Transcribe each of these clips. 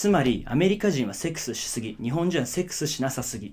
つまりアメリカ人はセックスしすぎ、日本人はセックスしなさすぎ。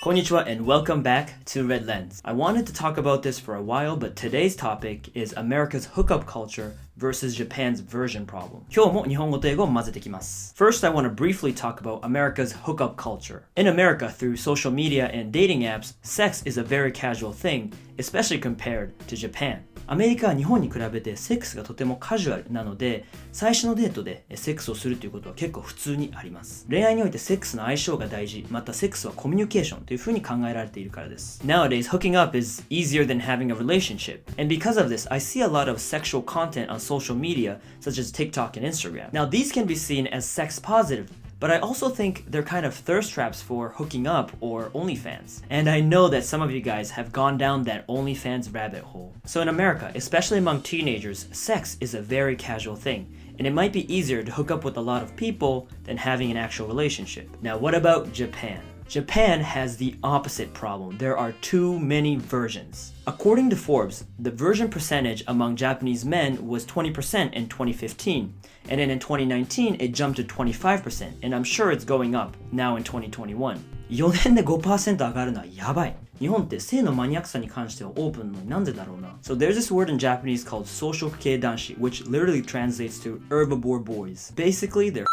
Konnichiwa and welcome back to Red Lens. I wanted to talk about this for a while, but today's topic is America's hookup culture versus Japan's version problem. 今日も日本語と英語を混ぜてきます。First, I want to briefly talk about America's hookup culture. In America, through social media and dating apps, sex is a very casual thing, especially compared to Japan. アメリカは日本に比べてセックスがとてもカジュアルなので、最初のデートでセックスをするということは結構普通にあります。恋愛においてセックスの相性が大事、またセックスはコミュニケーションというふうに考えられているからです。Nowadays, hooking up is easier than having a relationship. And because of this, I see a lot of sexual content on social media, such as TikTok and Instagram. Now, these can be seen as sex positive.But I also think they're kind of thirst traps for hooking up or OnlyFans. And I know that some of you guys have gone down that OnlyFans rabbit hole. So in America, especially among teenagers, sex is a very casual thing. And it might be easier to hook up with a lot of people than having an actual relationship. Now, what about Japan? Japan has the opposite problem. There are too many versions. According to Forbes, the virgin percentage among Japanese men was 20% in 2015. And then in 2019, it jumped to 25%. And I'm sure it's going up now in 2021. 4年で 5% 上がるのはやばい。日本って性のマニアックさに関してはオープンのになんでだろうな。So there's this word in Japanese called 草食系男子, which literally translates to herbivore boys. Basically, they're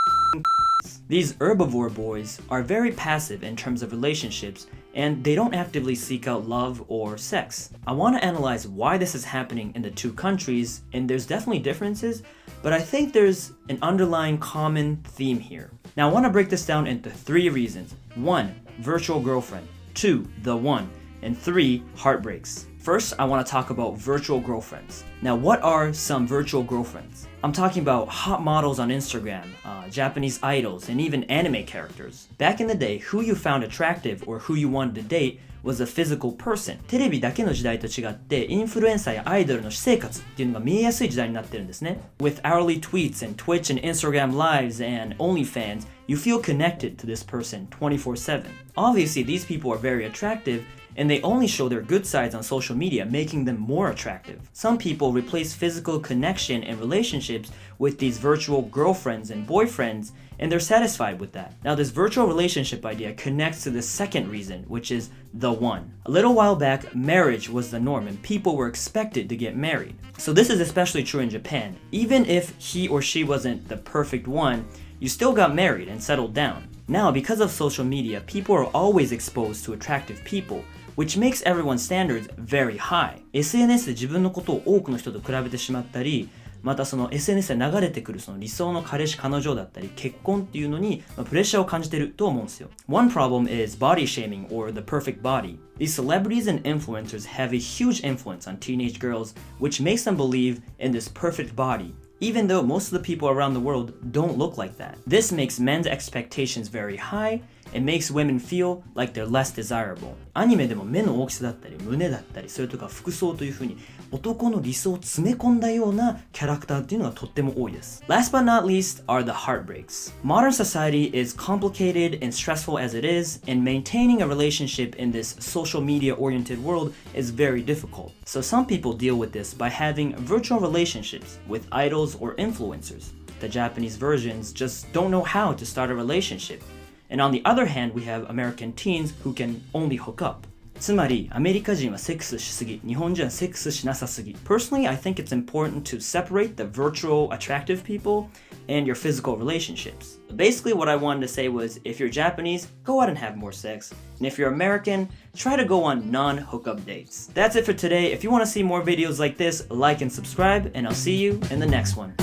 These herbivore boys are very passive in terms of relationships, and they don't actively seek out love or sex. I want to analyze why this is happening in the two countries, and there's definitely differences, but I think there's an underlying common theme here. Now I want to break this down into 3 reasons. 1, virtual girlfriend. 2, the one. And 3, heartbreaks. First, I want to talk about virtual girlfriends. Now, what are some virtual girlfriends? I'm talking about hot models on Instagram, Japanese idols, and even anime characters. Back in the day, who you found attractive or who you wanted to date was a physical person. テレビだけの時代と違って、インフルエンサーやアイドルの私生活っていうのが見えやすい時代になってるんですね。With hourly tweets and Twitch and Instagram lives and OnlyFans, you feel connected to this person 24/7. Obviously, these people are very attractive,and they only show their good sides on social media, making them more attractive. Some people replace physical connection and relationships with these virtual girlfriends and boyfriends, and they're satisfied with that. Now, this virtual relationship idea connects to the second reason, which is the one. A little while back, marriage was the norm, and people were expected to get married. So this is especially true in Japan. Even if he or she wasn't the perfect one, you still got married and settled down. Now, because of social media, people are always exposed to attractive people,which makes everyone's standards very high. SNS で自分のことを多くの人と比べてしまったり、またその SNS で流れてくるその理想の彼氏彼女だったり結婚っていうのにプレッシャーを感じてると思うんですよ。One problem is body shaming or the perfect body. These celebrities and influencers have a huge influence on teenage girls, which makes them believe in this perfect body.Even though most of the people around the world don't look like that. This makes men's expectations very high and makes women feel like they're less desirable. アニメでも目の大きさだったり胸だったりそれとか服装という風に男の理想を詰め込んだようなキャラクターっていうのがとっても多いです。Last but not least are the heartbreaks. Modern society is complicated and stressful as it is, and maintaining a relationship in this social media oriented world is very difficult. So some people deal with this by having virtual relationships with idols or influencers. The Japanese versions just don't know how to start a relationship.And on the other hand, we have American teens who can only hook up. つまり、アメリカ人はセックスしすぎ、日本人はセックスしなさすぎ。Personally, I think it's important to separate the virtual attractive people and your physical relationships. Basically, what I wanted to say was, if you're Japanese, go out and have more sex. And if you're American, try to go on non-hookup dates. That's it for today. If you want to see more videos like this, like and subscribe, and I'll see you in the next one.